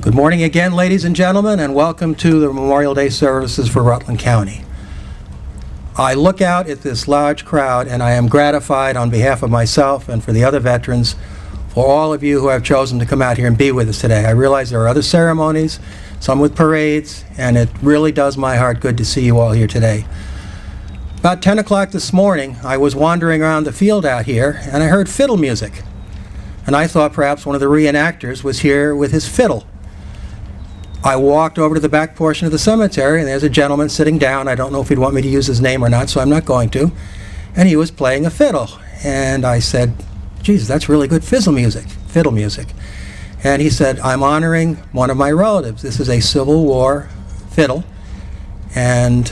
Good morning again, ladies and gentlemen, and welcome to the Memorial Day services for Rutland County. I look out at this large crowd and I am gratified on behalf of myself and for the other veterans, for all of you who have chosen to come out here and be with us today. I realize there are other ceremonies, some with parades, and it really does my heart good to see you all here today. About 10 o'clock this morning, I was wandering around the field out here and I heard fiddle music. And I thought perhaps one of the reenactors was here with his fiddle. I walked over to the back portion of the cemetery, and there's a gentleman sitting down. I don't know if he'd want me to use his name or not, so I'm not going to. And he was playing a fiddle. And I said, geez, that's really good fiddle music. And he said, I'm honoring one of my relatives. This is a Civil War fiddle. And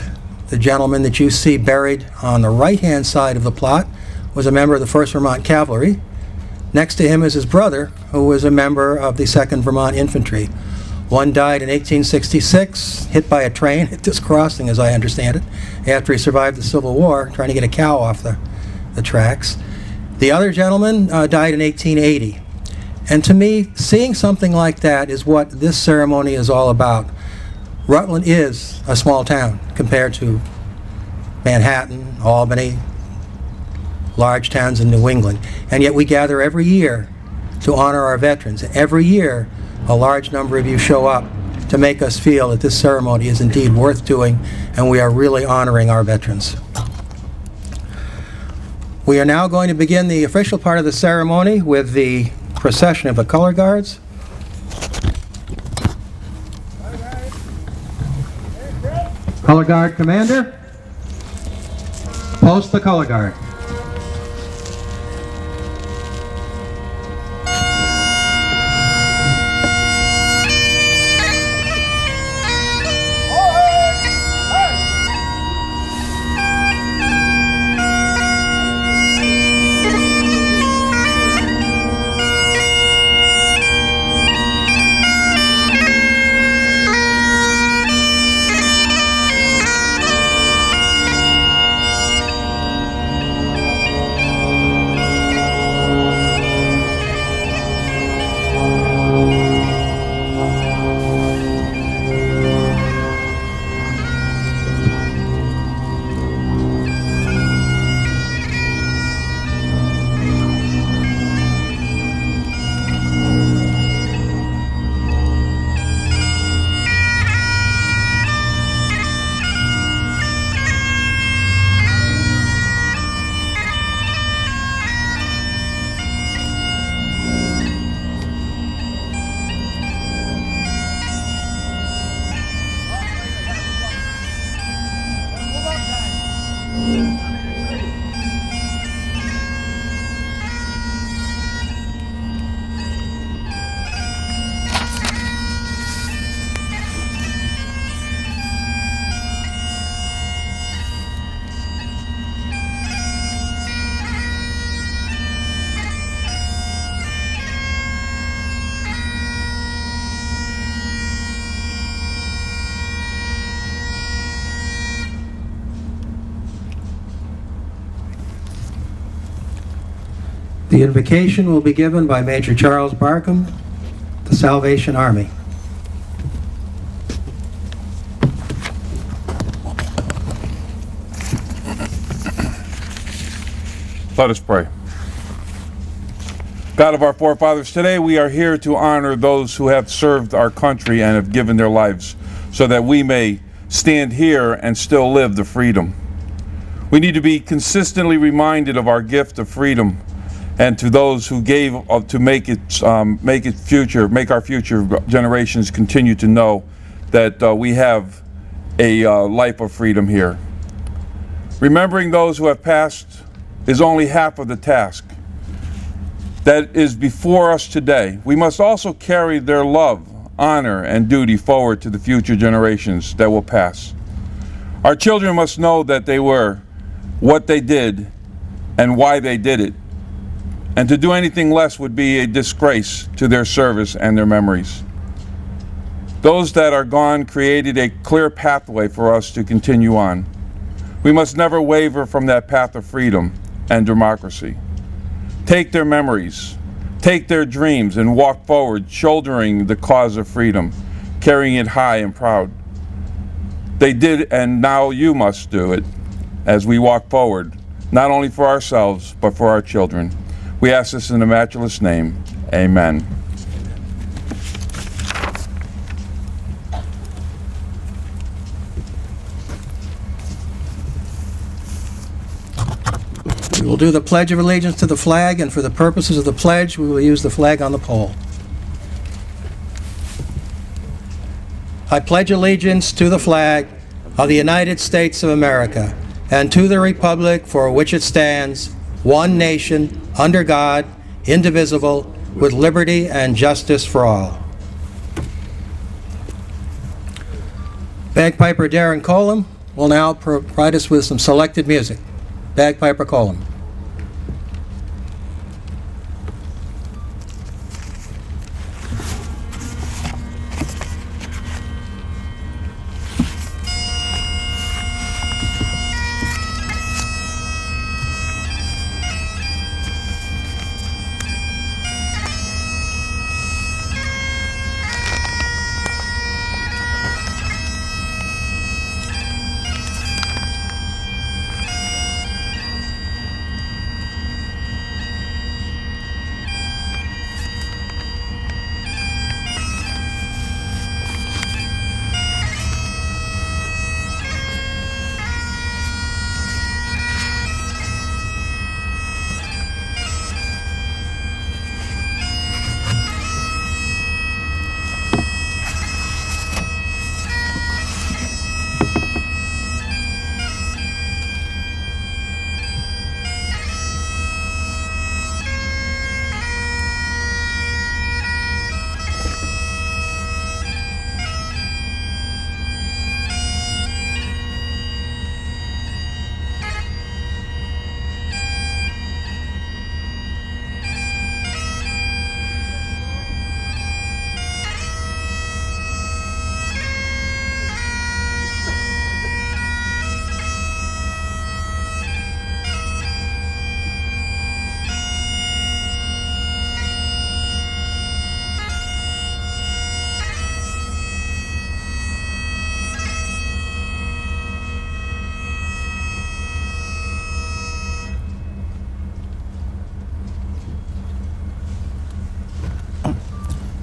the gentleman that you see buried on the right-hand side of the plot was a member of the 1st Vermont Cavalry. Next to him is his brother, who was a member of the 2nd Vermont Infantry. One died in 1866, hit by a train at this crossing, as I understand it, after he survived the Civil War, trying to get a cow off the tracks. The other gentleman died in 1880. And to me, seeing something like that is what this ceremony is all about. Rutland is a small town compared to Manhattan, Albany, large towns in New England. And yet we gather every year to honor our veterans. Every year, a large number of you show up to make us feel that this ceremony is indeed worth doing, and we are really honoring our veterans. We are now going to begin the official part of the ceremony with the procession of the color guards. Color guard commander, post the color guard. The invocation will be given by Major Charles Barkham, the Salvation Army. Let us pray. God of our forefathers, today we are here to honor those who have served our country and have given their lives so that we may stand here and still live the freedom. We need to be consistently reminded of our gift of freedom, and to those who gave to make our future generations continue to know that we have a life of freedom here. Remembering those who have passed is only half of the task that is before us today. We must also carry their love, honor, and duty forward to the future generations that will pass. Our children must know that they were what they did and why they did it. And to do anything less would be a disgrace to their service and their memories. Those that are gone created a clear pathway for us to continue on. We must never waver from that path of freedom and democracy. Take their memories, take their dreams and walk forward, shouldering the cause of freedom, carrying it high and proud. They did, and now you must do it as we walk forward, not only for ourselves, but for our children. We ask this in the matchless name. Amen. We will do the Pledge of Allegiance to the flag, and for the purposes of the pledge, we will use the flag on the pole. I pledge allegiance to the flag of the United States of America and to the republic for which it stands, one nation, under God, indivisible, with liberty and justice for all. Bagpiper Darren Colum will now provide us with some selected music. Bagpiper Colum.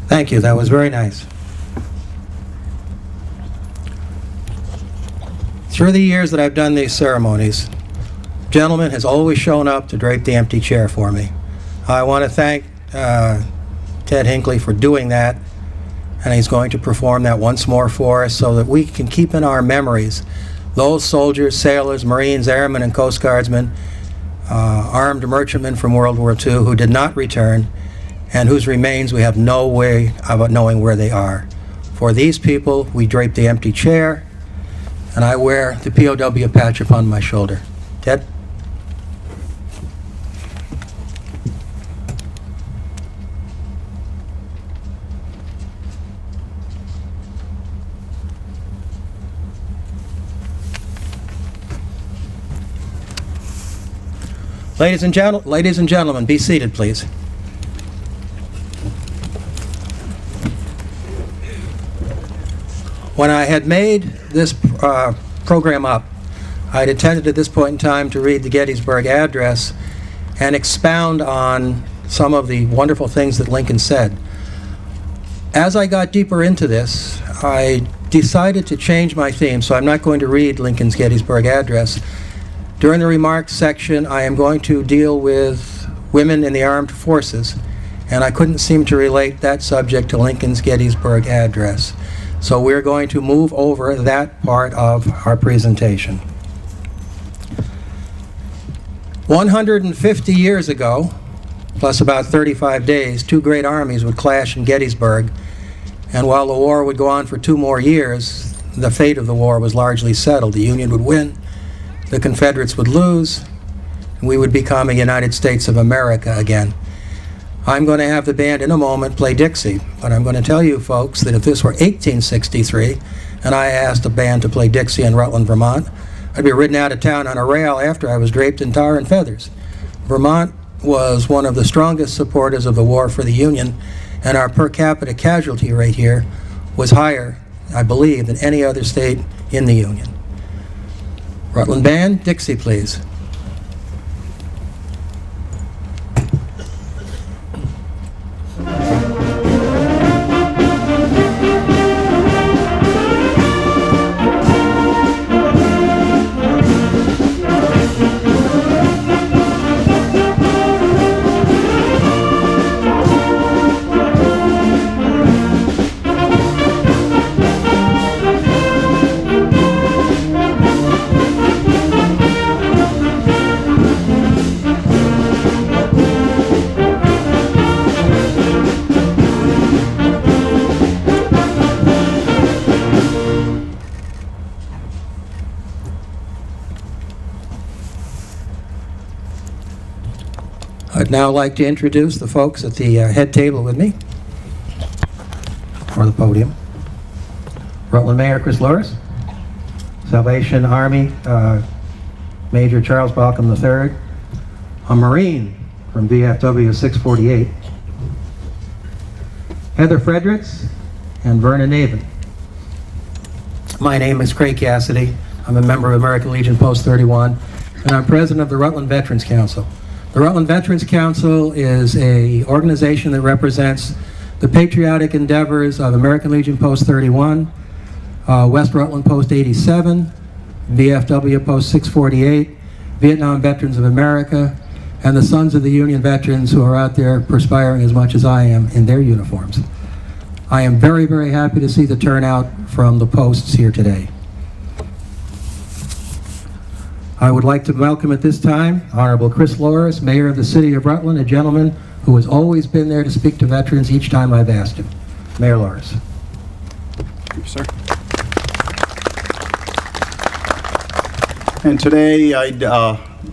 Thank you. That was very nice. Through the years that I've done these ceremonies, a gentleman has always shown up to drape the empty chair for me. I want to thank Ted Hinckley for doing that, and he's going to perform that once more for us so that we can keep in our memories those soldiers, sailors, Marines, airmen, and Coast Guardsmen, armed merchantmen from World War II who did not return, and whose remains we have no way of knowing where they are. For these people, we drape the empty chair, and I wear the POW patch upon my shoulder. Ted? Ladies and gentlemen, be seated, please. When I had made this program up, I had intended at this point in time to read the Gettysburg Address and expound on some of the wonderful things that Lincoln said. As I got deeper into this, I decided to change my theme, so I'm not going to read Lincoln's Gettysburg Address. During the remarks section, I am going to deal with women in the armed forces, and I couldn't seem to relate that subject to Lincoln's Gettysburg Address. So we're going to move over that part of our presentation. 150 years ago, plus about 35 days, two great armies would clash in Gettysburg, and while the war would go on for 2 more years, the fate of the war was largely settled. The Union would win, the Confederates would lose, and we would become a United States of America again. I'm going to have the band in a moment play Dixie, but I'm going to tell you folks that if this were 1863 and I asked a band to play Dixie in Rutland, Vermont, I'd be ridden out of town on a rail after I was draped in tar and feathers. Vermont was one of the strongest supporters of the war for the Union, and our per capita casualty rate here was higher, I believe, than any other state in the Union. Rutland Band, Dixie, please. I'd now like to introduce the folks at the head table with me, or the podium. Rutland Mayor Chris Loris, Salvation Army Major Charles Balcom III, a Marine from VFW 648, Heather Fredericks, and Vernon Navin. My name is Craig Cassidy. I'm a member of American Legion Post 31, and I'm president of the Rutland Veterans Council. The Rutland Veterans Council is an organization that represents the patriotic endeavors of American Legion Post 31, West Rutland Post 87, VFW Post 648, Vietnam Veterans of America, and the Sons of the Union veterans who are out there perspiring as much as I am in their uniforms. I am very, very happy to see the turnout from the posts here today. I would like to welcome at this time Honorable Chris Loris, Mayor of the City of Rutland, a gentleman who has always been there to speak to veterans each time I've asked him. Mayor Loris. Thank you, sir. And today I'd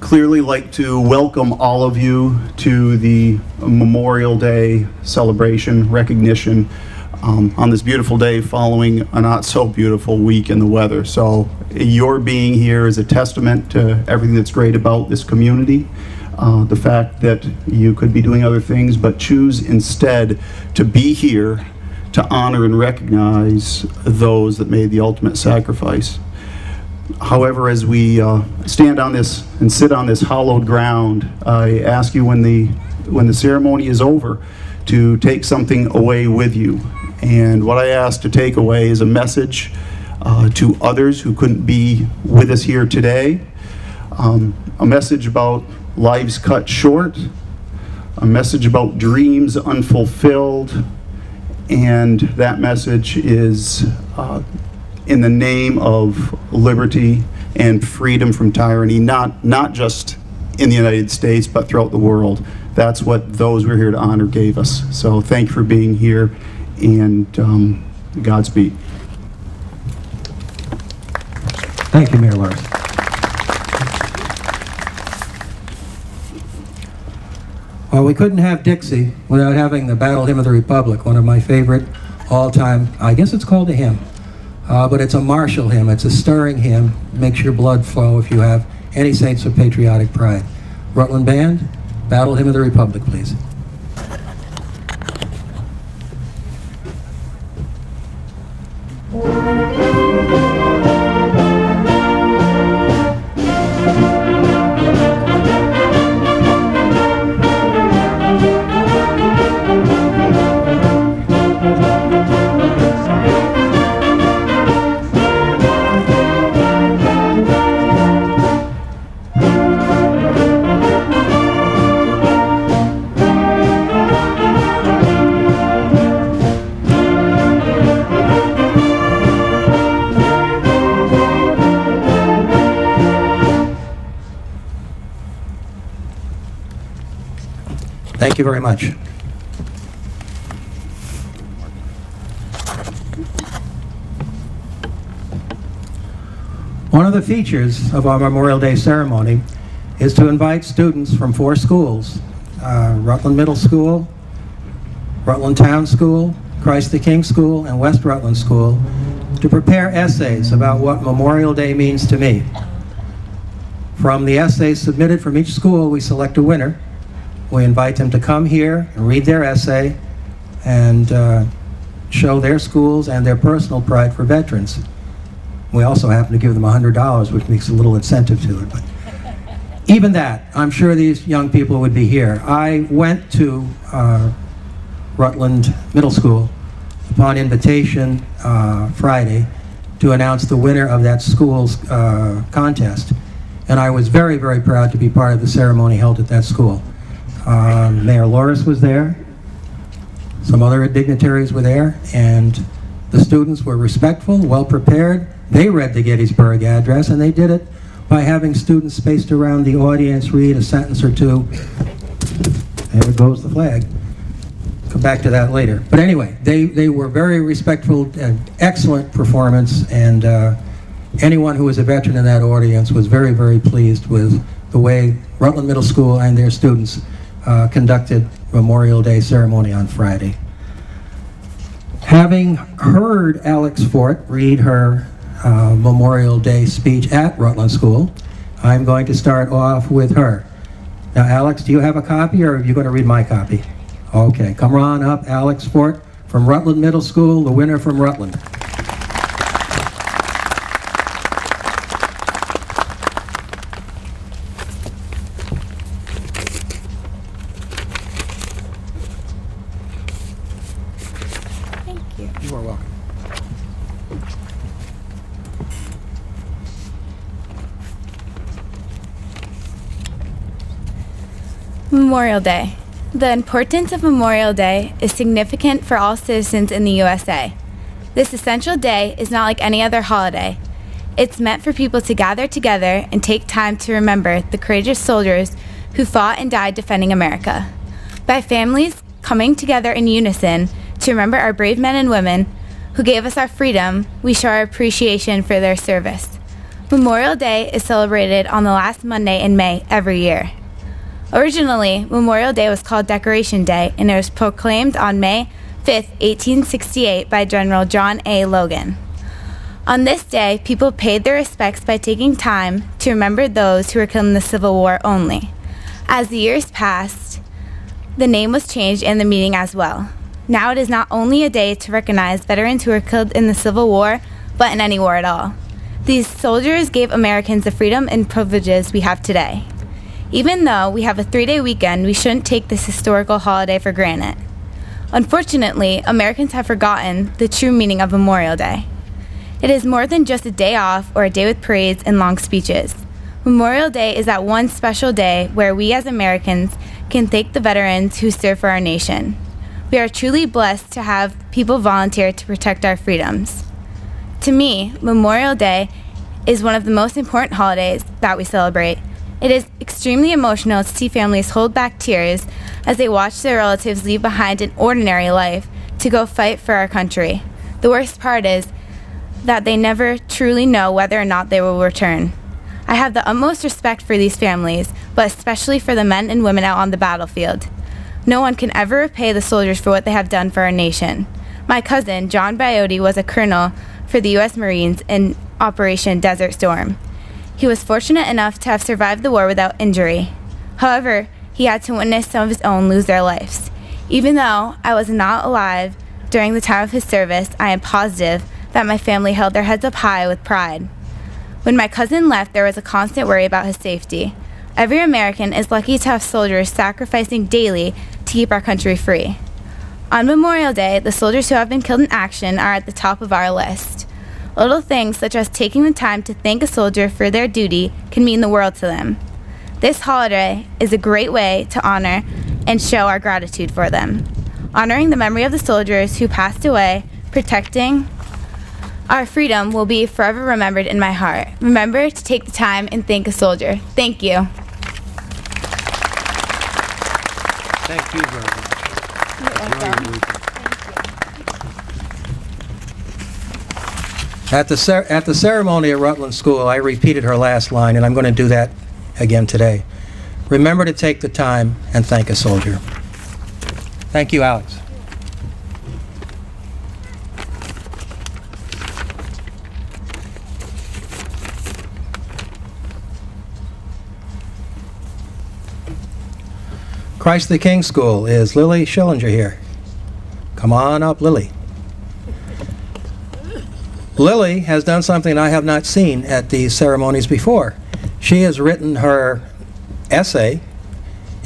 clearly like to welcome all of you to the Memorial Day celebration, recognition, on this beautiful day following a not so beautiful week in the weather. So your being here is a testament to everything that's great about this community. The fact that you could be doing other things, but choose instead to be here to honor and recognize those that made the ultimate sacrifice. However, as we stand on this and sit on this hallowed ground, I ask you when the ceremony is over to take something away with you. And what I ask to take away is a message to others who couldn't be with us here today, a message about lives cut short, a message about dreams unfulfilled, and that message is in the name of liberty and freedom from tyranny, not just in the United States, but throughout the world. That's what those we're here to honor gave us. So thank you for being here, and Godspeed. Thank you, Mayor Loris. Well, we couldn't have Dixie without having the Battle Hymn of the Republic, one of my favorite all-time, I guess it's called a hymn, but it's a martial hymn. It's a stirring hymn. Makes your blood flow if you have any sense of patriotic pride. Rutland Band, Battle Hymn of the Republic, please. Thank you very much. One of the features of our Memorial Day ceremony is to invite students from 4 schools, Rutland Middle School, Rutland Town School, Christ the King School, and West Rutland School, to prepare essays about what Memorial Day means to me. From the essays submitted from each school, we select a winner, we invite them to come here and read their essay and show their schools and their personal pride for veterans. We also happen to give them $100, which makes a little incentive to it. But even that, I'm sure these young people would be here. I went to Rutland Middle School upon invitation Friday to announce the winner of that school's contest. And I was very, very proud to be part of the ceremony held at that school. Mayor Loris was there. Some other dignitaries were there, and the students were respectful, well prepared. They read the Gettysburg Address, and they did it by having students spaced around the audience read a sentence or two. There goes the flag. Come back to that later. But anyway, they were very respectful and excellent performance, and anyone who was a veteran in that audience was very, very pleased with the way Rutland Middle School and their students conducted Memorial Day ceremony on Friday. Having heard Alex Fort read her Memorial Day speech at Rutland School, I'm going to start off with her. Now, Alex, do you have a copy, or are you going to read my copy? Okay, come on up, Alex Fort from Rutland Middle School, the winner from Rutland. You are welcome. Memorial Day. The importance of Memorial Day is significant for all citizens in the USA. This essential day is not like any other holiday. It's meant for people to gather together and take time to remember the courageous soldiers who fought and died defending America. By families coming together in unison to remember our brave men and women who gave us our freedom, we show our appreciation for their service. Memorial Day is celebrated on the last Monday in May every year. Originally, Memorial Day was called Decoration Day, and it was proclaimed on May 5, 1868 by General John A. Logan. On this day, people paid their respects by taking time to remember those who were killed in the Civil War only. As the years passed, the name was changed and the meaning as well. Now it is not only a day to recognize veterans who were killed in the Civil War, but in any war at all. These soldiers gave Americans the freedom and privileges we have today. Even though we have a 3-day weekend, we shouldn't take this historical holiday for granted. Unfortunately, Americans have forgotten the true meaning of Memorial Day. It is more than just a day off or a day with parades and long speeches. Memorial Day is that one special day where we as Americans can thank the veterans who serve for our nation. We are truly blessed to have people volunteer to protect our freedoms. To me, Memorial Day is one of the most important holidays that we celebrate. It is extremely emotional to see families hold back tears as they watch their relatives leave behind an ordinary life to go fight for our country. The worst part is that they never truly know whether or not they will return. I have the utmost respect for these families, but especially for the men and women out on the battlefield. No one can ever repay the soldiers for what they have done for our nation. My cousin, John Biote, was a colonel for the U.S. Marines in Operation Desert Storm. He was fortunate enough to have survived the war without injury. However, he had to witness some of his own lose their lives. Even though I was not alive during the time of his service, I am positive that my family held their heads up high with pride. When my cousin left, there was a constant worry about his safety. Every American is lucky to have soldiers sacrificing daily to keep our country free. On Memorial Day, the soldiers who have been killed in action are at the top of our list. Little things such as taking the time to thank a soldier for their duty can mean the world to them. This holiday is a great way to honor and show our gratitude for them. Honoring the memory of the soldiers who passed away, protecting our freedom will be forever remembered in my heart. Remember to take the time and thank a soldier. Thank you. Thank you very much. You're welcome. At the ceremony at Rutland School, I repeated her last line, and I'm going to do that again today. Remember to take the time and thank a soldier. Thank you, Alex. Christ the King School. Is Lily Schillinger here? Come on up, Lily. Lily has done something I have not seen at these ceremonies before. She has written her essay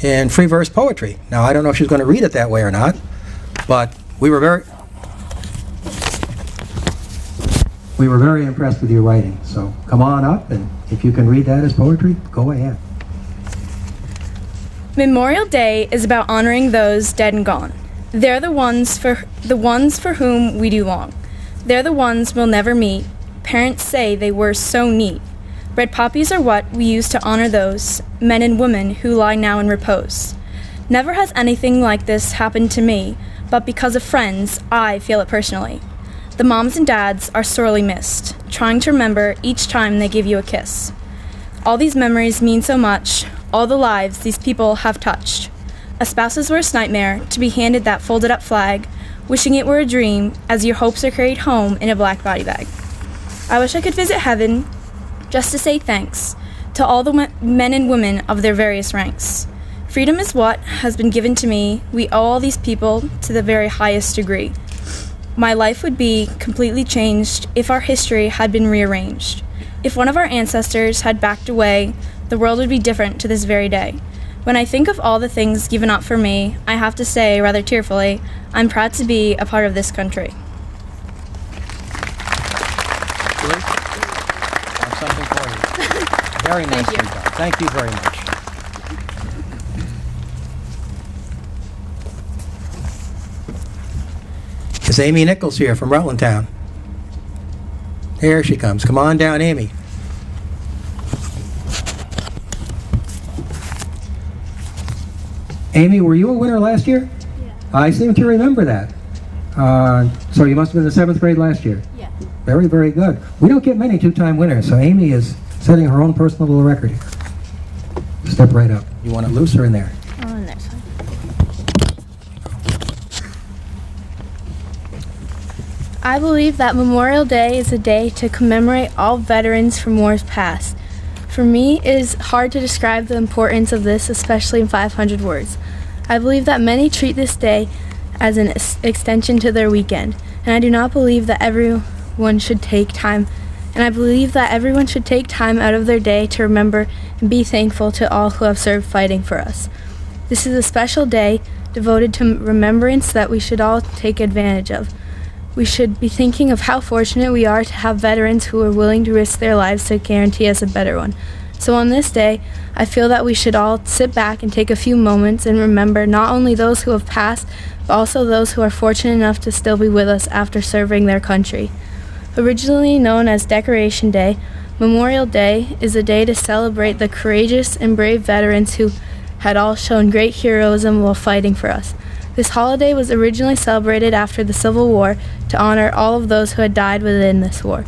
in free verse poetry. Now, I don't know if she's going to read it that way or not, but we were very impressed with your writing. So come on up, and if you can read that as poetry, go ahead. Memorial Day is about honoring those dead and gone. They're the ones for whom we do long. They're the ones we'll never meet. Parents say they were so neat. Red poppies are what we use to honor those men and women who lie now in repose. Never has anything like this happened to me, but because of friends, I feel it personally. The moms and dads are sorely missed, trying to remember each time they give you a kiss. All these memories mean so much, all the lives these people have touched. A spouse's worst nightmare, to be handed that folded up flag, wishing it were a dream as your hopes are carried home in a black body bag. I wish I could visit heaven just to say thanks to all the men and women of their various ranks. Freedom is what has been given to me. We owe all these people to the very highest degree. My life would be completely changed if our history had been rearranged. If one of our ancestors had backed away, the world would be different to this very day. When I think of all the things given up for me, I have to say, rather tearfully, I'm proud to be a part of this country. I have something for you. Very nicely done. Thank you very much. Is Amy Nichols here from Rutland Town? Here she comes. Come on down, Amy. Amy, were you a winner last year? Yeah. I seem to remember that. So you must have been in the 7th grade last year? Yeah. Very, very good. We don't get many two-time winners, so Amy is setting her own personal little record here. Step right up. You want it loose or in there? Oh, and there's one. I believe that Memorial Day is a day to commemorate all veterans from wars past. For me, it is hard to describe the importance of this, especially in 500 words. I believe that many treat this day as an extension to their weekend, and I do not believe that everyone should take time out of their day to remember and be thankful to all who have served fighting for us. This is a special day devoted to remembrance that we should all take advantage of. We should be thinking of how fortunate we are to have veterans who are willing to risk their lives to guarantee us a better one. So on this day, I feel that we should all sit back and take a few moments and remember not only those who have passed, but also those who are fortunate enough to still be with us after serving their country. Originally known as Decoration Day, Memorial Day is a day to celebrate the courageous and brave veterans who had all shown great heroism while fighting for us. This holiday was originally celebrated after the Civil War to honor all of those who had died within this war.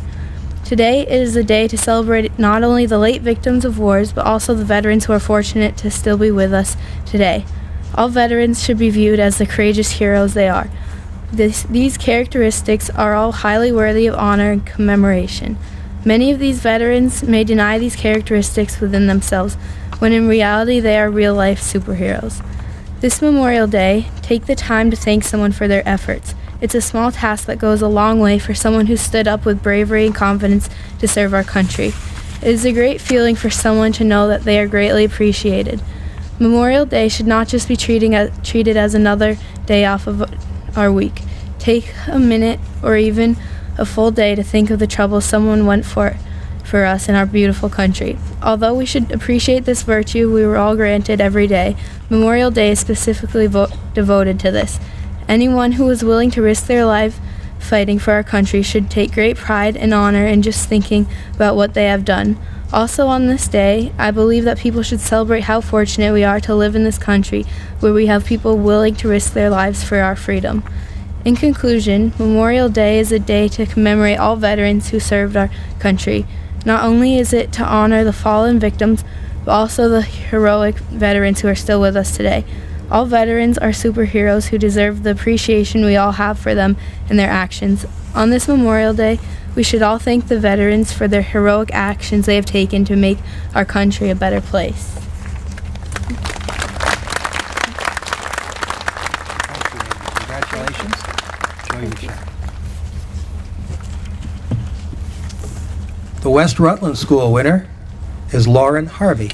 Today it is a day to celebrate not only the late victims of wars, but also the veterans who are fortunate to still be with us today. All veterans should be viewed as the courageous heroes they are. These characteristics are all highly worthy of honor and commemoration. Many of these veterans may deny these characteristics within themselves, when in reality they are real-life superheroes. This Memorial Day, take the time to thank someone for their efforts. It's a small task that goes a long way for someone who stood up with bravery and confidence to serve our country. It is a great feeling for someone to know that they are greatly appreciated. Memorial Day should not just be treated as another day off of our week. Take a minute or even a full day to think of the trouble someone went for us in our beautiful country. Although we should appreciate this virtue we were all granted every day, Memorial Day is specifically devoted to this. Anyone who is willing to risk their life fighting for our country should take great pride and honor in just thinking about what they have done. Also on this day, I believe that people should celebrate how fortunate we are to live in this country where we have people willing to risk their lives for our freedom. In conclusion, Memorial Day is a day to commemorate all veterans who served our country. Not only is it to honor the fallen victims, but also the heroic veterans who are still with us today. All veterans are superheroes who deserve the appreciation we all have for them and their actions. On this Memorial Day, we should all thank the veterans for their heroic actions they have taken to make our country a better place. The West Rutland School winner is Lauren Harvey.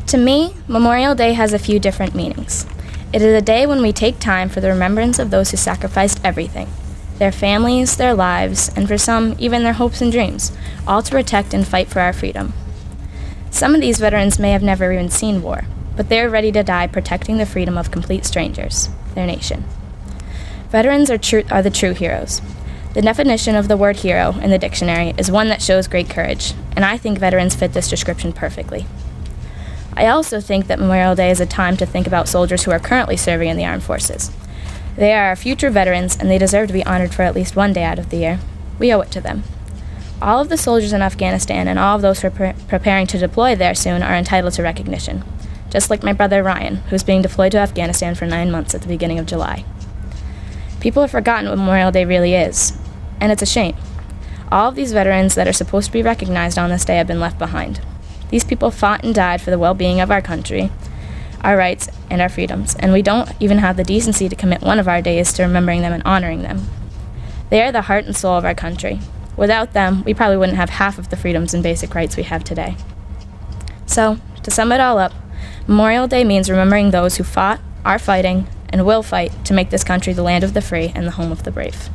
To me, Memorial Day has a few different meanings. It is a day when we take time for the remembrance of those who sacrificed everything, their families, their lives, and for some, even their hopes and dreams, all to protect and fight for our freedom. Some of these veterans may have never even seen war, but they are ready to die protecting the freedom of complete strangers, their nation. Veterans are the true heroes. The definition of the word hero in the dictionary is one that shows great courage, and I think veterans fit this description perfectly. I also think that Memorial Day is a time to think about soldiers who are currently serving in the armed forces. They are our future veterans, and they deserve to be honored for at least one day out of the year. We owe it to them. All of the soldiers in Afghanistan and all of those who are preparing to deploy there soon are entitled to recognition, just like my brother Ryan, who's being deployed to Afghanistan for 9 months at the beginning of July. People have forgotten what Memorial Day really is, and it's a shame. All of these veterans that are supposed to be recognized on this day have been left behind. These people fought and died for the well-being of our country, our rights, and our freedoms, and we don't even have the decency to commit one of our days to remembering them and honoring them. They are the heart and soul of our country. Without them, we probably wouldn't have half of the freedoms and basic rights we have today. So, to sum it all up, Memorial Day means remembering those who fought, are fighting, and will fight to make this country the land of the free and the home of the brave.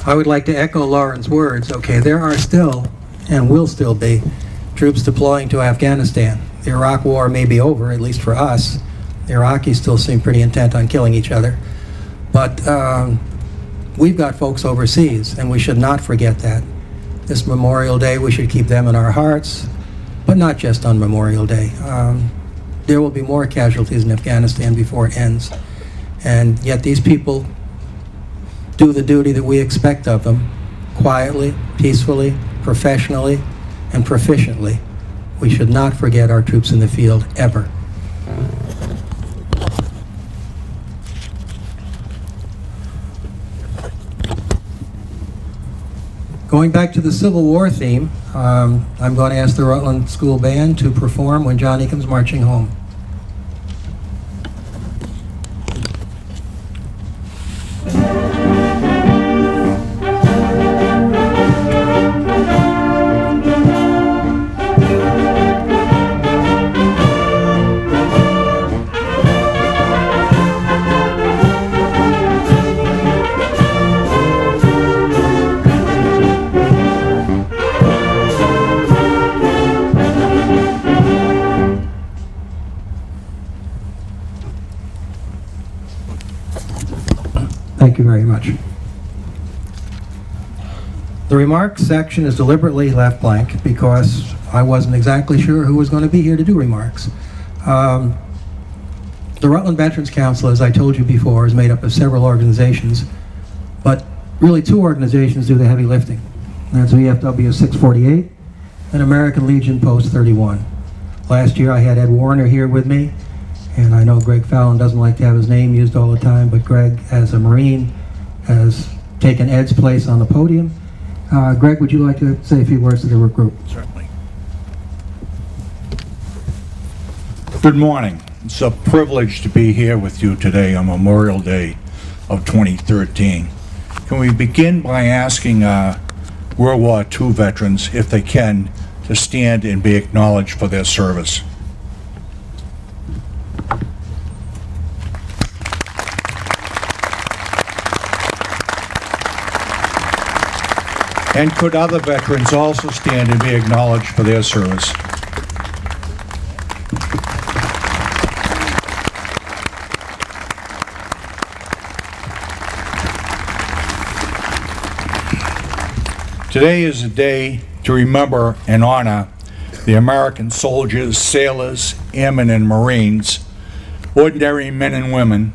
I would like to echo Lauren's words. Okay, there are still, and will still be, troops deploying to Afghanistan. The Iraq War may be over, at least for us. The Iraqis still seem pretty intent on killing each other. But we've got folks overseas, and we should not forget that. This Memorial Day, we should keep them in our hearts, but not just on Memorial Day. There will be more casualties in Afghanistan before it ends. And yet these people do the duty that we expect of them, quietly, peacefully, professionally, and proficiently. We should not forget our troops in the field, ever. Going back to the Civil War theme, I'm going to ask the Rutland School Band to perform When Johnny Comes Marching Home. Thank you very much. The remarks section is deliberately left blank because I wasn't exactly sure who was going to be here to do remarks. The Rutland Veterans Council, as I told you before, is made up of several organizations, but really two organizations do the heavy lifting. That's VFW 648 and American Legion Post 31. Last year I had Ed Warner here with me, and I know Greg Fallon doesn't like to have his name used all the time, but Greg, as a Marine, has taken Ed's place on the podium. Greg, would you like to say a few words to the group? Certainly. Good morning. It's a privilege to be here with you today on Memorial Day of 2013. Can we begin by asking World War II veterans, if they can, to stand and be acknowledged for their service? And could other veterans also stand and be acknowledged for their service? Today is a day to remember and honor the American soldiers, sailors, airmen, and Marines, ordinary men and women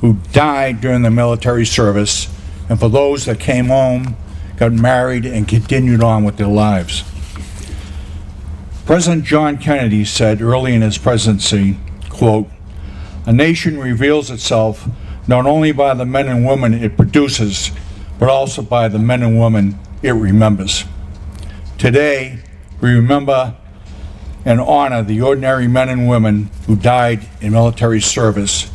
who died during the military service and for those that came home, got married, and continued on with their lives. President John Kennedy said early in his presidency, quote, "A nation reveals itself not only by the men and women it produces, but also by the men and women it remembers." Today, we remember and honor the ordinary men and women who died in military service.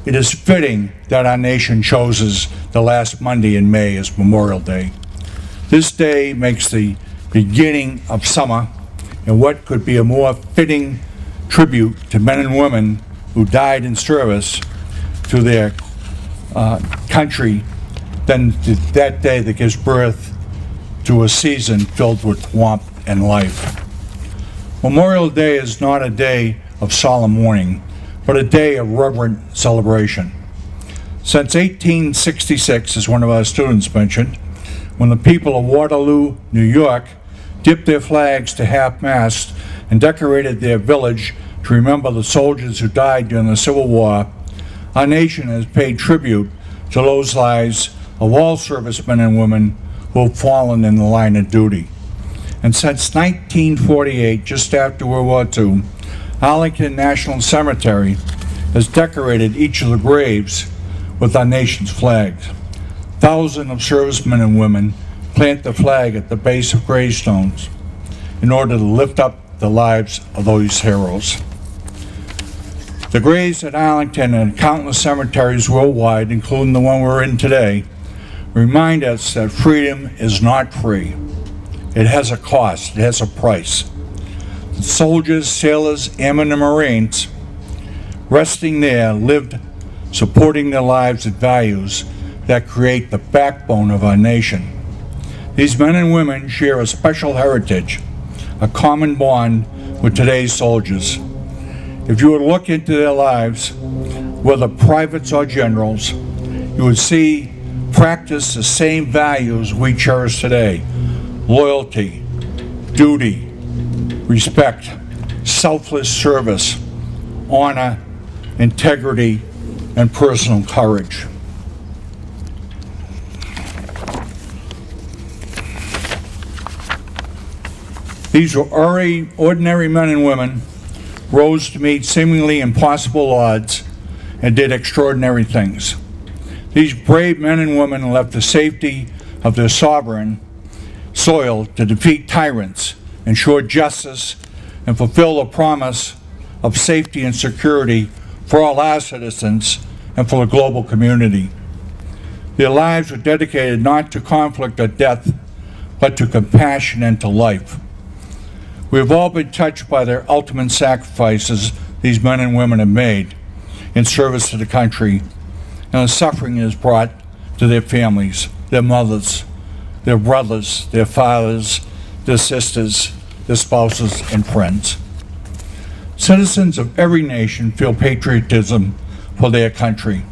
It is fitting that our nation chooses the last Monday in May as Memorial Day. This day makes the beginning of summer, and what could be a more fitting tribute to men and women who died in service to their country than that day that gives birth to a season filled with warmth and life. Memorial Day is not a day of solemn mourning, but a day of reverent celebration. Since 1866, as one of our students mentioned, when the people of Waterloo, New York, dipped their flags to half-mast and decorated their village to remember the soldiers who died during the Civil War, our nation has paid tribute to those lives of all servicemen and women who have fallen in the line of duty. And since 1948, just after World War II, Arlington National Cemetery has decorated each of the graves with our nation's flags. Thousands of servicemen and women plant the flag at the base of gravestones in order to lift up the lives of those heroes. The graves at Arlington and countless cemeteries worldwide, including the one we're in today, remind us that freedom is not free. It has a cost, it has a price. The soldiers, sailors, airmen, and Marines resting there lived supporting their lives and values that create the backbone of our nation. These men and women share a special heritage, a common bond with today's soldiers. If you would look into their lives, whether privates or generals, you would see practice the same values we cherish today: loyalty, duty, respect, selfless service, honor, integrity, and personal courage. These ordinary men and women rose to meet seemingly impossible odds and did extraordinary things. These brave men and women left the safety of their sovereign soil to defeat tyrants, ensure justice, and fulfill the promise of safety and security for all our citizens and for the global community. Their lives were dedicated not to conflict or death, but to compassion and to life. We have all been touched by their ultimate sacrifices these men and women have made in service to the country, and the suffering it has brought to their families, their mothers, their brothers, their fathers, their sisters, their spouses, and friends. Citizens of every nation feel patriotism for their country,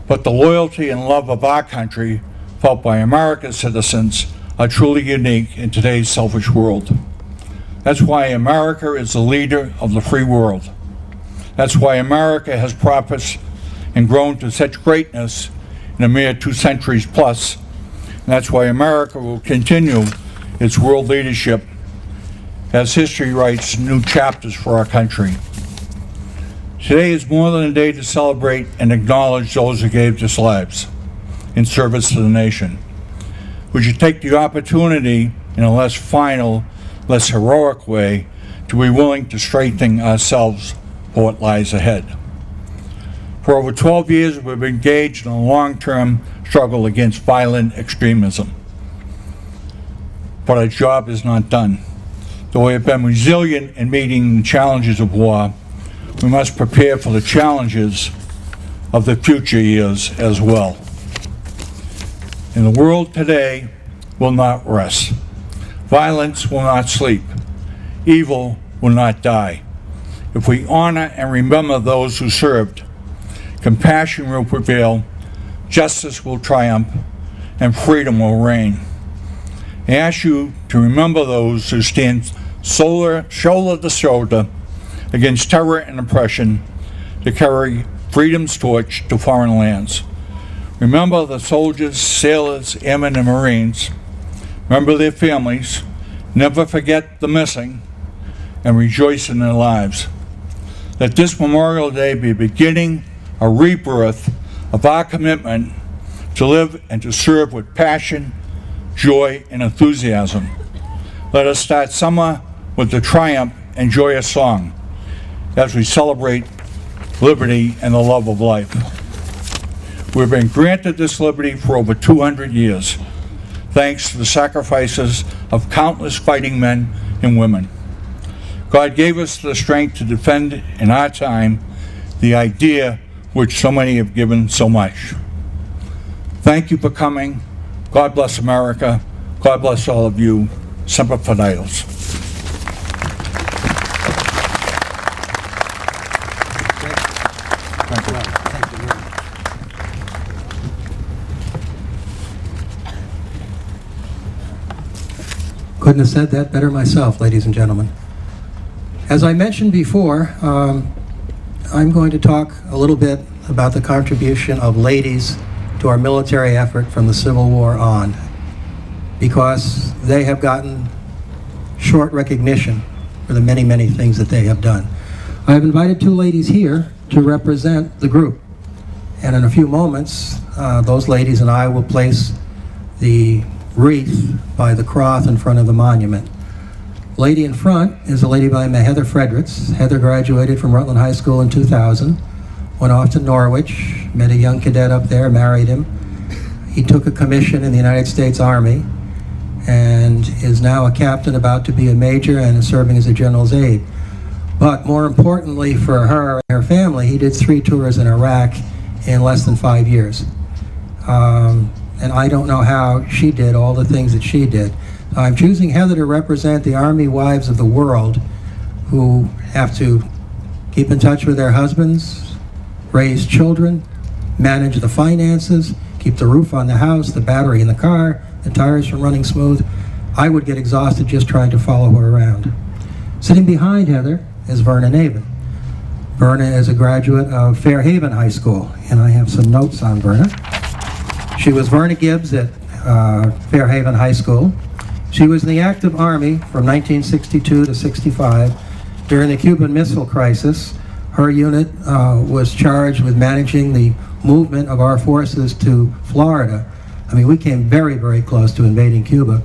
but the loyalty and love of our country felt by America's citizens are truly unique in today's selfish world. That's why America is the leader of the free world. That's why America has prospered and grown to such greatness in a mere 2 centuries plus. And that's why America will continue its world leadership as history writes new chapters for our country. Today is more than a day to celebrate and acknowledge those who gave their lives in service to the nation. We should take the opportunity in a less final, less heroic way to be willing to strengthen ourselves for what lies ahead. For over 12 years, we've engaged in a long-term struggle against violent extremism. But our job is not done. Though we have been resilient in meeting the challenges of war, we must prepare for the challenges of the future years as well. And the world today will not rest. Violence will not sleep. Evil will not die. If we honor and remember those who served, compassion will prevail, justice will triumph, and freedom will reign. I ask you to remember those who stand shoulder to shoulder against terror and oppression, to carry freedom's torch to foreign lands. Remember the soldiers, sailors, airmen, and Marines. Remember their families. Never forget the missing, and rejoice in their lives. Let this Memorial Day be a beginning, a rebirth of our commitment to live and to serve with passion, joy, and enthusiasm. Let us start summer with the triumph and joyous song as we celebrate liberty and the love of life. We've been granted this liberty for over 200 years, thanks to the sacrifices of countless fighting men and women. God gave us the strength to defend in our time the idea which so many have given so much. Thank you for coming. God bless America. God bless all of you. Semper Fidelis. Couldn't have said that better myself, ladies and gentlemen. As I mentioned before, I'm going to talk a little bit about the contribution of ladies to our military effort from the Civil War on, because they have gotten short recognition for the many, many things that they have done. I have invited two ladies here to represent the group, and in a few moments, those ladies and I will place the wreath by the cross in front of the monument. Lady in front is a lady by the name of Heather Fredericks. Heather graduated from Rutland High School in 2000, went off to Norwich, met a young cadet up there, married him. He took a commission in the United States Army and is now a captain, about to be a major, and is serving as a general's aide. But more importantly for her and her family, he did 3 tours in Iraq in less than 5 years. And I don't know how she did all the things that she did. I'm choosing Heather to represent the Army wives of the world who have to keep in touch with their husbands, raise children, manage the finances, keep the roof on the house, the battery in the car, the tires from running smooth. I would get exhausted just trying to follow her around. Sitting behind Heather is Verna Navin. Verna is a graduate of Fairhaven High School, and I have some notes on Verna. She was Verna Gibbs at Fairhaven High School. She was in the active Army from 1962 to 65. During the Cuban Missile Crisis, her unit was charged with managing the movement of our forces to Florida. I mean, we came very, very close to invading Cuba.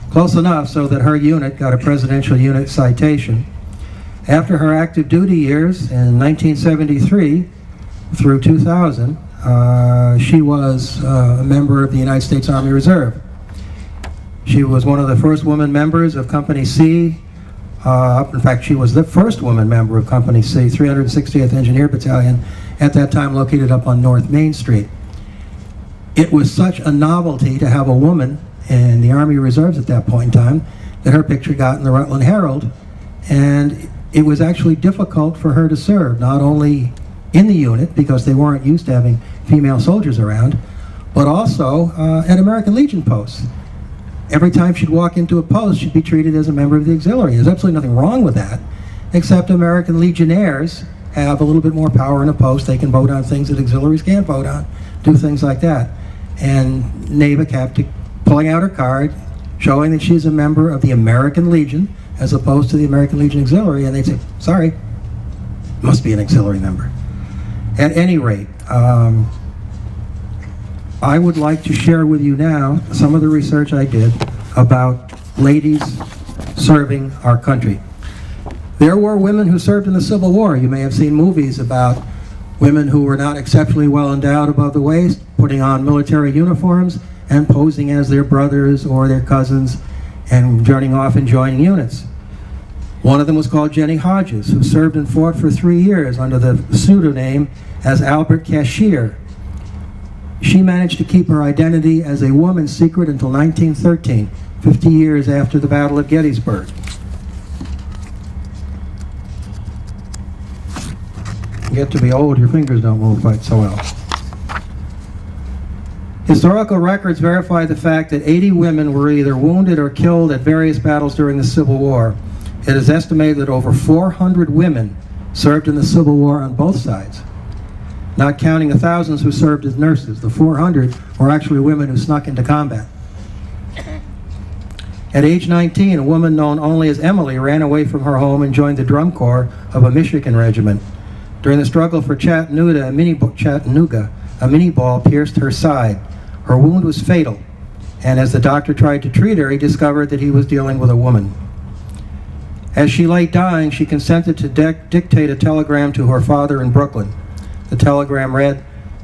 Close enough so that her unit got a Presidential Unit Citation. After her active duty years in 1973 through 2000, she was a member of the United States Army Reserve. She was one of the first women members of Company C. In fact, she was the first woman member of Company C, 360th Engineer Battalion, at that time located up on North Main Street. It was such a novelty to have a woman in the Army Reserves at that point in time that her picture got in the Rutland Herald, and it was actually difficult for her to serve, not only in the unit, because they weren't used to having female soldiers around, but also at American Legion posts. Every time she'd walk into a post, she'd be treated as a member of the auxiliary. There's absolutely nothing wrong with that, except American Legionnaires have a little bit more power in a post. They can vote on things that auxiliaries can't vote on, do things like that. And Neva kept pulling out her card, showing that she's a member of the American Legion, as opposed to the American Legion Auxiliary, and they'd say, sorry, must be an auxiliary member. At any rate, I would like to share with you now some of the research I did about ladies serving our country. There were women who served in the Civil War. You may have seen movies about women who were not exceptionally well endowed above the waist, putting on military uniforms and posing as their brothers or their cousins and journeying off and joining units. One of them was called Jenny Hodges, who served and fought for 3 years under the pseudonym as Albert Cashier. She managed to keep her identity as a woman secret until 1913, 50 years after the Battle of Gettysburg. You get to be old, your fingers don't move quite so well. Historical records verify the fact that 80 women were either wounded or killed at various battles during the Civil War. It is estimated that over 400 women served in the Civil War on both sides. not counting the thousands who served as nurses. The 400 were actually women who snuck into combat. At age 19, a woman known only as Emily ran away from her home and joined the drum corps of a Michigan regiment. During the struggle for Chattanooga, a mini ball pierced her side. Her wound was fatal, and as the doctor tried to treat her, he discovered that he was dealing with a woman. As she lay dying, she consented to dictate a telegram to her father in Brooklyn. The telegram read,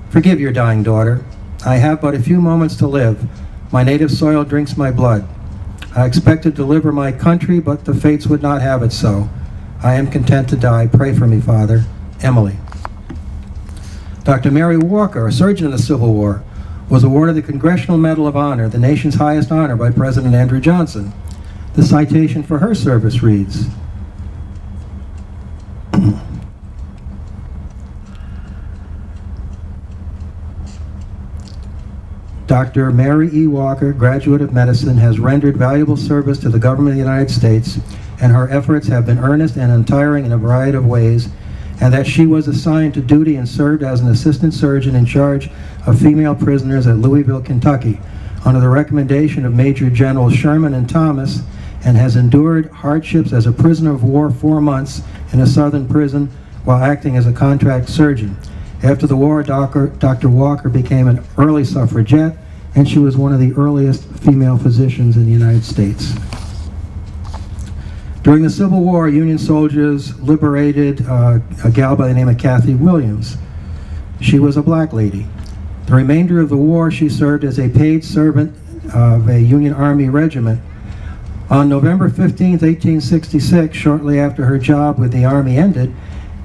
"Forgive your dying daughter. I have but a few moments to live. My native soil drinks my blood. I expect to deliver my country, but the fates would not have it so. I am content to die. Pray for me, Father. Emily." Dr. Mary Walker, a surgeon in the Civil War, was awarded the Congressional Medal of Honor, the nation's highest honor, by President Andrew Johnson. The citation for her service reads, Dr. Mary E. Walker, graduate of medicine, has rendered valuable service to the government of the United States, and her efforts have been earnest and untiring in a variety of ways, and that she was assigned to duty and served as an assistant surgeon in charge of female prisoners at Louisville, Kentucky, under the recommendation of Major Generals Sherman and Thomas, and has endured hardships as a prisoner of war 4 months in a southern prison while acting as a contract surgeon. After the war, Dr. Walker became an early suffragette, and she was one of the earliest female physicians in the United States. During the Civil War, Union soldiers liberated a gal by the name of Kathy Williams. She was a black lady. The remainder of the war, she served as a paid servant of a Union Army regiment. On November 15, 1866, shortly after her job with the Army ended,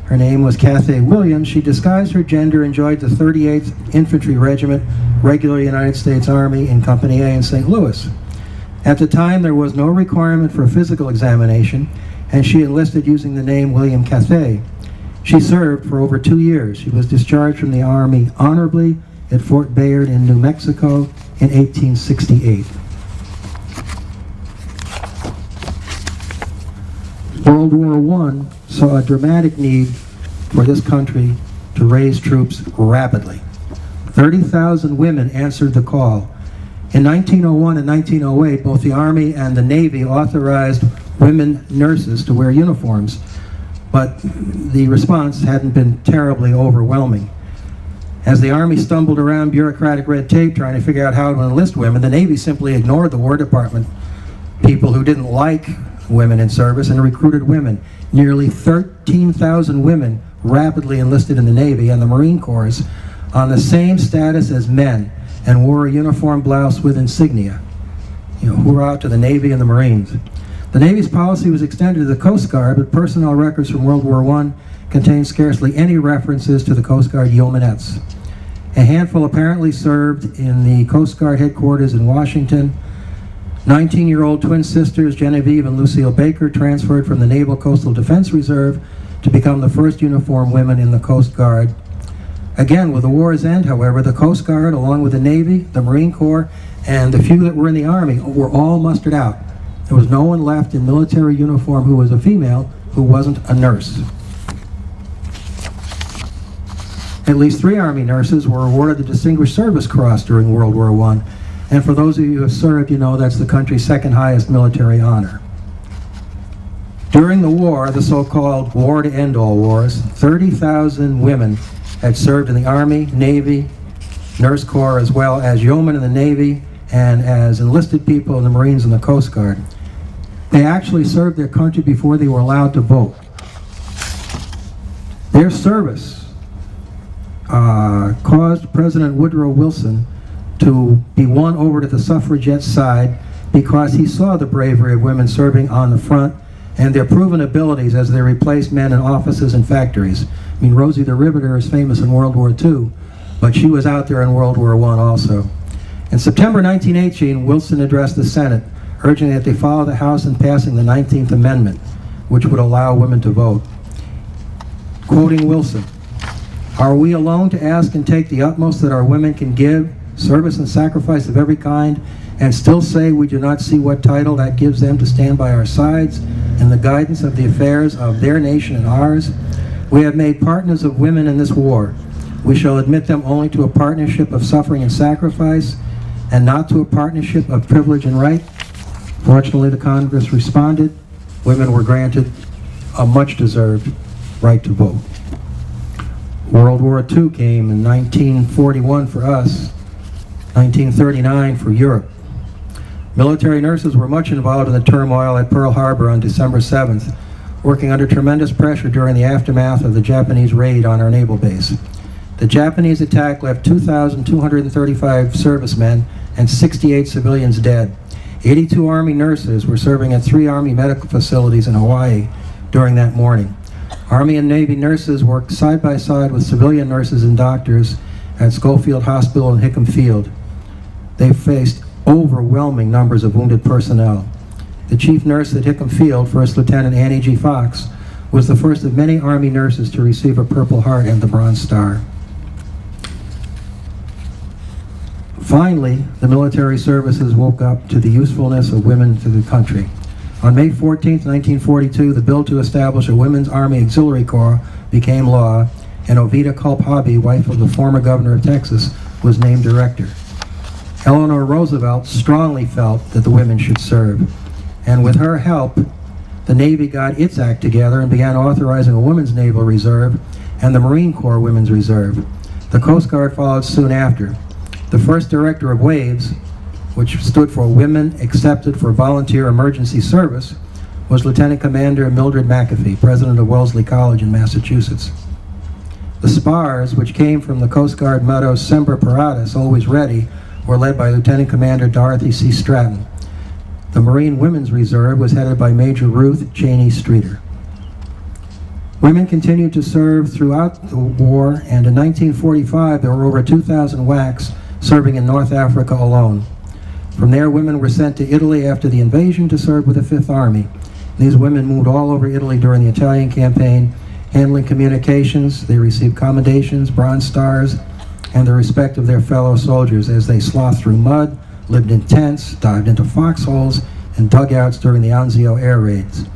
her name was Kathy Williams. She disguised her gender and joined the 38th Infantry Regiment, regular United States Army, in Company A in St. Louis. At the time, there was no requirement for a physical examination, and she enlisted using the name William Cathay. She served for over 2 years. She was discharged from the Army honorably at Fort Bayard in New Mexico in 1868. World War I saw a dramatic need for this country to raise troops rapidly. 30,000 women answered the call. In 1901 and 1908, both the Army and the Navy authorized women nurses to wear uniforms, but the response hadn't been terribly overwhelming. As the Army stumbled around bureaucratic red tape trying to figure out how to enlist women, the Navy simply ignored the War Department people who didn't like women in service and recruited women. Nearly 13,000 women rapidly enlisted in the Navy and the Marine Corps on the same status as men and wore a uniform blouse with insignia. Hurrah to the Navy and the Marines. The Navy's policy was extended to the Coast Guard, but personnel records from World War I contain scarcely any references to the Coast Guard yeomanettes. A handful apparently served in the Coast Guard headquarters in Washington. 19-year-old twin sisters Genevieve and Lucille Baker transferred from the Naval Coastal Defense Reserve to become the first uniformed women in the Coast Guard. Again, with the war's end, however, the Coast Guard, along with the Navy, the Marine Corps, and the few that were in the Army, were all mustered out. There was no one left in military uniform who was a female who wasn't a nurse. At least 3 Army nurses were awarded the Distinguished Service Cross during World War I. And for those of you who have served, you know that's the country's second highest military honor. During the war, the so-called war to end all wars, 30,000 women had served in the Army, Navy, Nurse Corps, as well as yeomen in the Navy and as enlisted people in the Marines and the Coast Guard. They actually served their country before they were allowed to vote. Their service caused President Woodrow Wilson to be won over to the suffragette side because he saw the bravery of women serving on the front and their proven abilities as they replaced men in offices and factories. I mean, Rosie the Riveter is famous in World War II, but she was out there in World War I also. In September 1918, Wilson addressed the Senate, urging that they follow the House in passing the 19th Amendment, which would allow women to vote. Quoting Wilson, "Are we alone to ask and take the utmost that our women can give, service and sacrifice of every kind, and still say we do not see what title that gives them to stand by our sides in the guidance of the affairs of their nation and ours? We have made partners of women in this war. We shall admit them only to a partnership of suffering and sacrifice, and not to a partnership of privilege and right. Fortunately, the Congress responded. Women were granted a much-deserved right to vote. World War II came in 1941 for us, 1939 for Europe. Military nurses were much involved in the turmoil at Pearl Harbor on December 7th, working under tremendous pressure during the aftermath of the Japanese raid on our naval base. The Japanese attack left 2,235 servicemen and 68 civilians dead. 82 Army nurses were serving at 3 Army medical facilities in Hawaii during that morning. Army and Navy nurses worked side by side with civilian nurses and doctors at Schofield Hospital and Hickam Field. They faced overwhelming numbers of wounded personnel. The chief nurse at Hickam Field, First Lieutenant Annie G. Fox, was the first of many Army nurses to receive a Purple Heart and the Bronze Star. Finally, the military services woke up to the usefulness of women to the country. On May 14, 1942, the bill to establish a Women's Army Auxiliary Corps became law, and Ovida Culp Hobby, wife of the former governor of Texas, was named director. Eleanor Roosevelt strongly felt that the women should serve, and with her help, the Navy got its act together and began authorizing a Women's Naval Reserve and the Marine Corps Women's Reserve. The Coast Guard followed soon after. The first director of WAVES, which stood for Women Accepted for Volunteer Emergency Service, was Lieutenant Commander Mildred McAfee, president of Wellesley College in Massachusetts. The SPARs, which came from the Coast Guard motto Semper Paratus, always ready, were led by Lieutenant Commander Dorothy C. Stratton. The Marine Women's Reserve was headed by Major Ruth Cheney Streeter. Women continued to serve throughout the war, and in 1945 there were over 2,000 WACs serving in North Africa alone. From there, women were sent to Italy after the invasion to serve with the Fifth Army. These women moved all over Italy during the Italian campaign, handling communications. They received commendations, Bronze Stars, and the respect of their fellow soldiers as they slothed through mud, lived in tents, dived into foxholes, and dugouts during the Anzio air raids.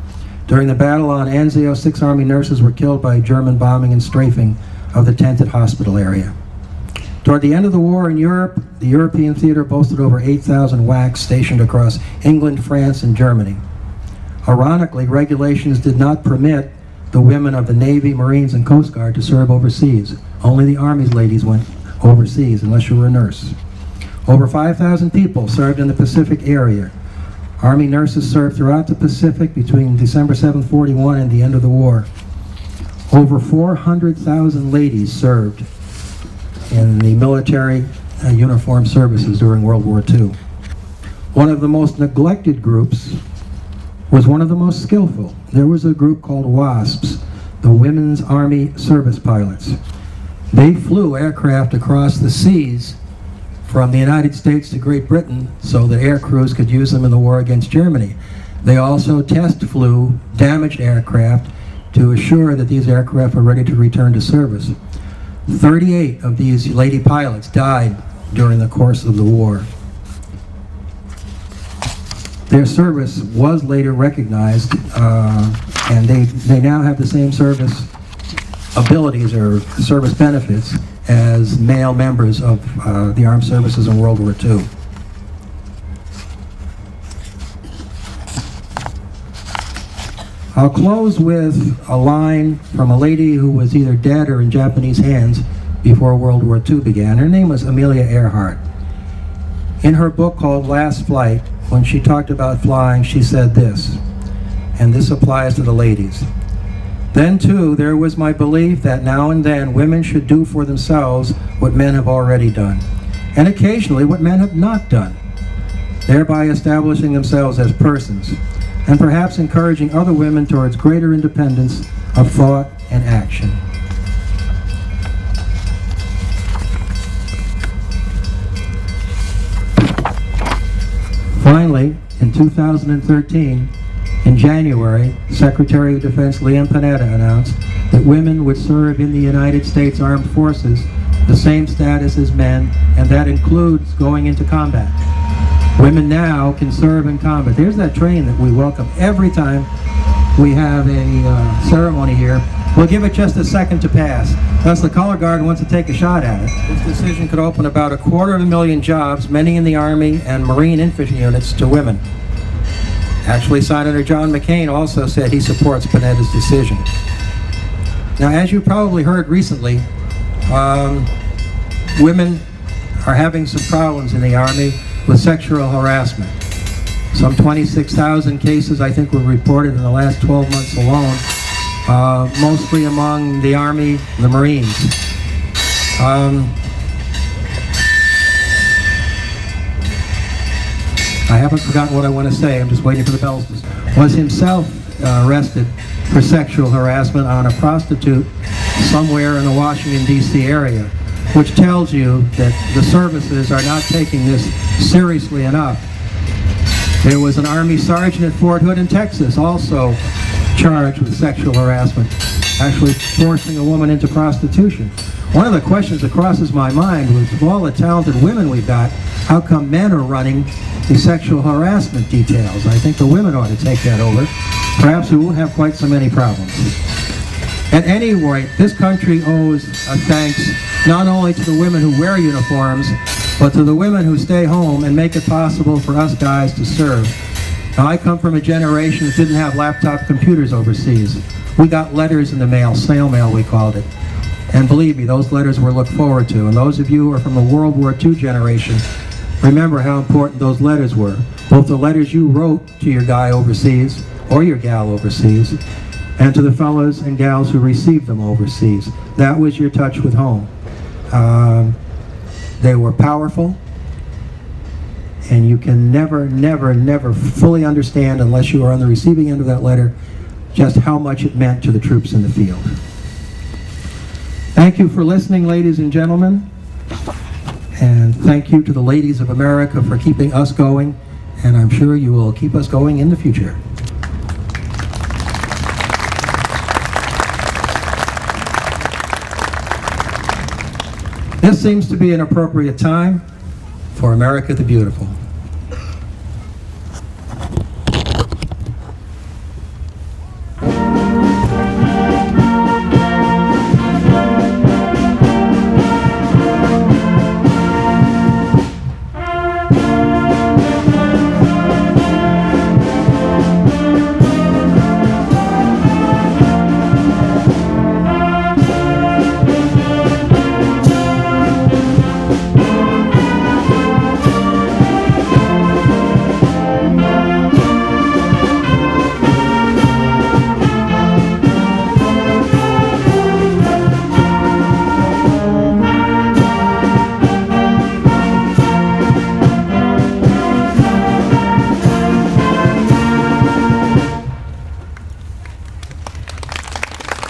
During the battle on Anzio, 6 Army nurses were killed by German bombing and strafing of the tented hospital area. Toward the end of the war in Europe, the European theater boasted over 8,000 WACs stationed across England, France, and Germany. Ironically, regulations did not permit the women of the Navy, Marines, and Coast Guard to serve overseas. Only the Army's ladies went overseas, unless you were a nurse. Over 5,000 people served in the Pacific area. Army nurses served throughout the Pacific between December 7, 41 and the end of the war. Over 400,000 ladies served in the military uniformed services during World War II. One of the most neglected groups was one of the most skillful. There was a group called WASPs, the Women's Army Service Pilots. They flew aircraft across the seas from the United States to Great Britain so that air crews could use them in the war against Germany. They also test flew damaged aircraft to assure that these aircraft were ready to return to service. 38 of these lady pilots died during the course of the war. Their service was later recognized, and they now have the same service abilities or service benefits as male members of the armed services in World War II. I'll close with a line from a lady who was either dead or in Japanese hands before World War II began. Her name was Amelia Earhart. In her book called Last Flight, when she talked about flying, she said this, and this applies to the ladies. Then, too, there was my belief that now and then women should do for themselves what men have already done, and occasionally what men have not done, thereby establishing themselves as persons, and perhaps encouraging other women towards greater independence of thought and action. Finally, in 2013, in January, Secretary of Defense Liam Panetta announced that women would serve in the United States Armed Forces the same status as men, and that includes going into combat. Women now can serve in combat. There's that train that we welcome every time we have a ceremony here We'll give it just a second to pass. Thus, the color guard wants to take a shot at it. This decision could open about 250,000 jobs, many in the Army and Marine infantry units, to women. Actually, Senator John McCain also said he supports Panetta's decision. Now, as you probably heard recently, women are having some problems in the Army with sexual harassment. Some 26,000 cases, I think, were reported in the last 12 months alone, mostly among the Army, the Marines. I haven't forgotten what I want to say. I'm just waiting for the bells. Was himself arrested for sexual harassment on a prostitute somewhere in the Washington, D.C. area, which tells you that the services are not taking this seriously enough. There was an Army sergeant at Fort Hood in Texas also charged with sexual harassment, actually forcing a woman into prostitution. One of the questions that crosses my mind was, of all the talented women we've got, how come men are running the sexual harassment details? I think the women ought to take that over. Perhaps we won't have quite so many problems. At any rate, this country owes a thanks not only to the women who wear uniforms, but to the women who stay home and make it possible for us guys to serve. Now, I come from a generation that didn't have laptop computers overseas. We got letters in the mail, snail mail we called it. And believe me, those letters were looked forward to. And those of you who are from the World War II generation, remember how important those letters were. Both the letters you wrote to your guy overseas, or your gal overseas, and to the fellows and gals who received them overseas. That was your touch with home. They were powerful, and you can never, never, never fully understand, unless you are on the receiving end of that letter, just how much it meant to the troops in the field. Thank you for listening, ladies and gentlemen, and thank you to the ladies of America for keeping us going, and I'm sure you will keep us going in the future. This seems to be an appropriate time for America the Beautiful.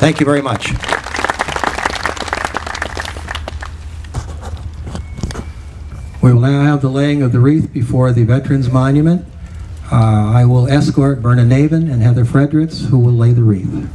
Thank you very much. We will now have the laying of the wreath before the Veterans Monument. I will escort Verna Navin and Heather Fredericks, who will lay the wreath.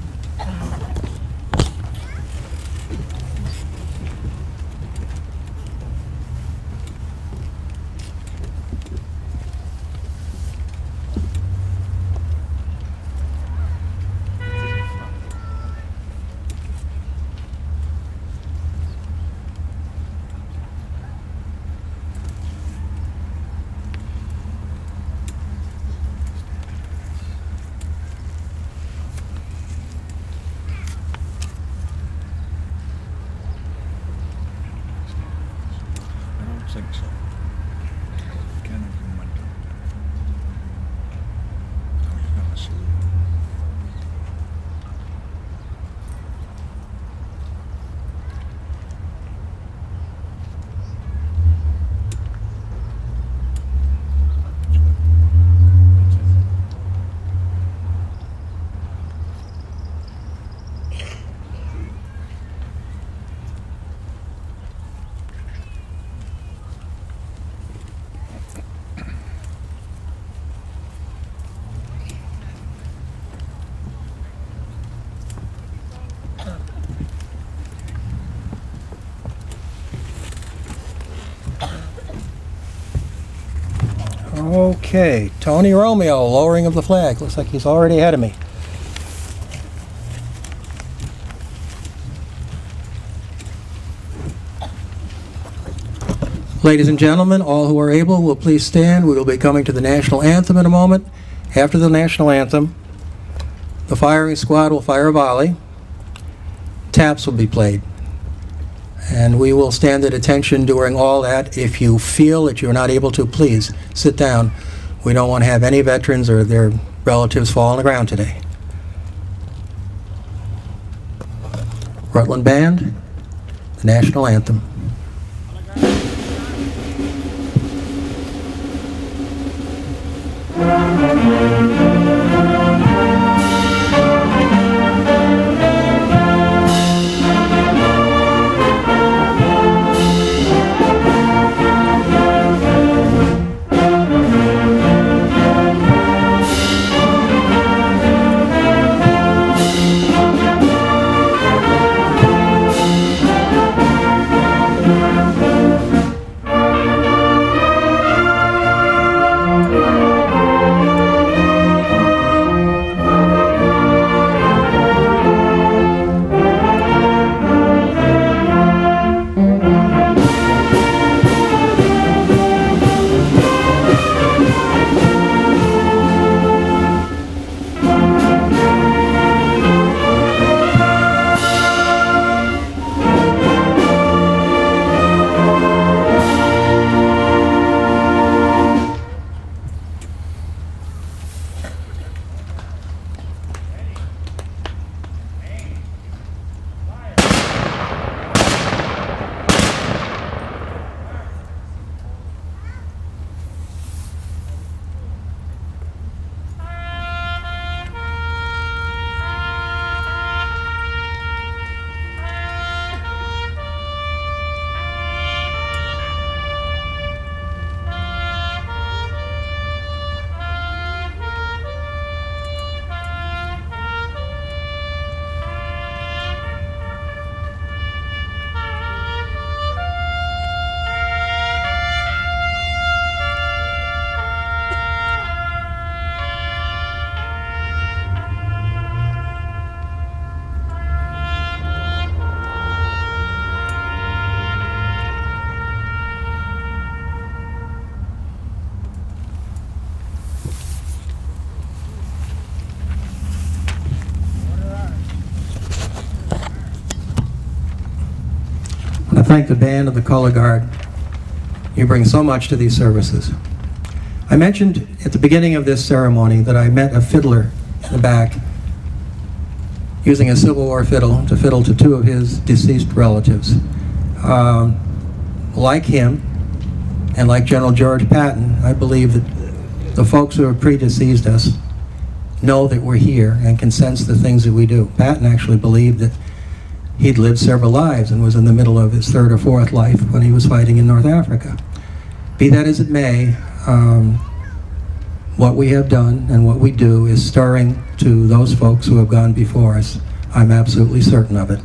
Okay, Tony Romeo, lowering of the flag. Looks like he's already ahead of me. Ladies and gentlemen, all who are able will please stand. We will be coming to the national anthem in a moment. After the national anthem, the firing squad will fire a volley. Taps will be played. And we will stand at attention during all that. If you feel that you're not able to, please sit down. We don't want to have any veterans or their relatives fall on the ground today. Rutland Band, the national anthem. I thank the band of the Color Guard. You bring so much to these services. I mentioned at the beginning of this ceremony that I met a fiddler in the back using a Civil War fiddle to two of his deceased relatives. Like him, and like General George Patton, I believe that the folks who have predeceased us know that we're here and can sense the things that we do. Patton actually believed that he'd lived several lives and was in the middle of his third or fourth life when he was fighting in North Africa. Be that as it may, what we have done and what we do is stirring to those folks who have gone before us. I'm absolutely certain of it.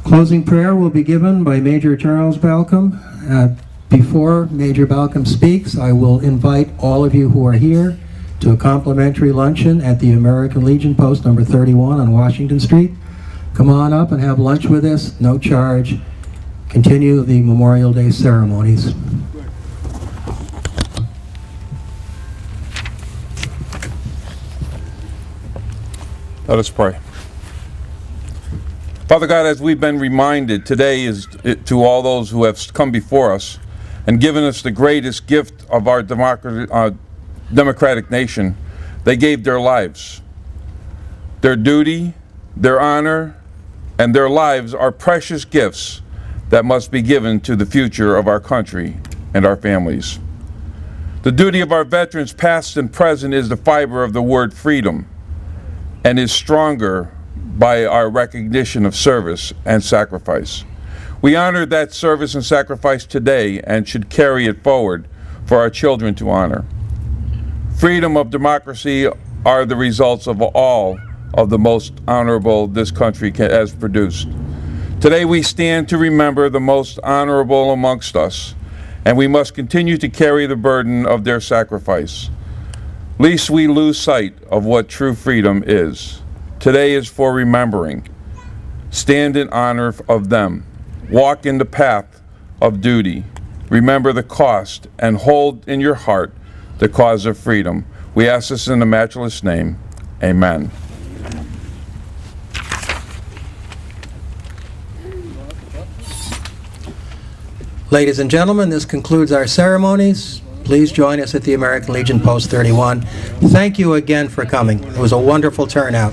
Closing prayer will be given by Major Charles Balcom. Before Major Balcom speaks, I will invite all of you who are here to a complimentary luncheon at the American Legion Post number 31 on Washington Street. Come on up and have lunch with us, no charge. Continue the Memorial Day ceremonies. Let us pray. Father God, as we've been reminded, today is to all those who have come before us and given us the greatest gift of our democratic nation. They gave their lives. Their duty, their honor, and their lives are precious gifts that must be given to the future of our country and our families. The duty of our veterans, past and present, is the fiber of the word freedom and is stronger by our recognition of service and sacrifice. We honor that service and sacrifice today and should carry it forward for our children to honor. Freedom of democracy are the results of all of the most honorable this country has produced. Today we stand to remember the most honorable amongst us, and we must continue to carry the burden of their sacrifice, lest we lose sight of what true freedom is. Today is for remembering. Stand in honor of them. walk in the path of duty. Remember the cost and hold in your heart the cause of freedom. We ask this in the matchless name. Amen. Ladies and gentlemen, this concludes our ceremonies. Please join us at the American Legion Post 31. Thank you again for coming. It was a wonderful turnout.